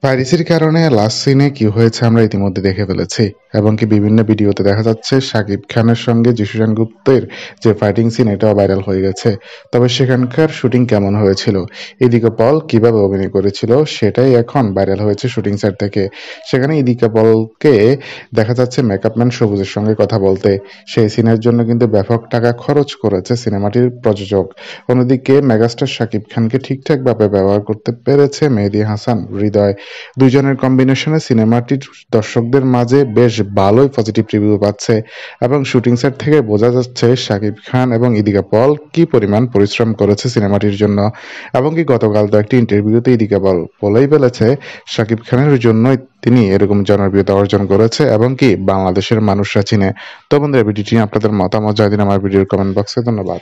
পাইরেসির কারণে লাস্ট সিনে কি হয়েছে আমরা ইতিমধ্যে দেখে ফেলেছি এবং কি বিভিন্ন ভিডিওতে দেখা যাচ্ছে শাকিব খানের সঙ্গে যিশু সেনগুপ্তের যে ফাইটিং সিন এটাও ভাইরাল হয়ে গেছে। তবে সেখানকার শুটিং কেমন হয়েছিল, ইদিকা পল কিভাবে অভিনয় করেছিল সেটাই এখন ভাইরাল হয়েছে শুটিং সেট থেকে। সেখানে ইদিকা পলকে দেখা যাচ্ছে মেকআপ ম্যান সবুজের সঙ্গে কথা বলতে। সেই সিনের জন্য কিন্তু ব্যাপক টাকা খরচ করেছে সিনেমাটির প্রযোজক। অন্যদিকে মেগাস্টার শাকিব খানকে ঠিকঠাকভাবে ব্যবহার করতে পেরেছে মেহেদী হাসান হৃদয়। দুইজনের কম্বিনেশনে সিনেমাটির দর্শকদের মাঝে বেশ ভালোই পজিটিভ রিভিউ পাচ্ছে এবং শুটিং সেট থেকে বোঝা যাচ্ছে শাকিব খান এবং ইদিকা পল কি পরিমাণ পরিশ্রম করেছে সিনেমাটির জন্য। এবং কি গতকাল তো একটি ইন্টারভিউতে ইদিকা পল বলেই ফেলেছে শাকিব খানের জন্যই তিনি এরকম জনপ্রিয়তা অর্জন করেছে এবং কি বাংলাদেশের মানুষরা চিনে। তো বন্ধুরা, ভিডিওটি নিয়ে আপনাদের মতামত জানিয়ে দিন আমার ভিডিওর কমেন্ট বক্সে। ধন্যবাদ।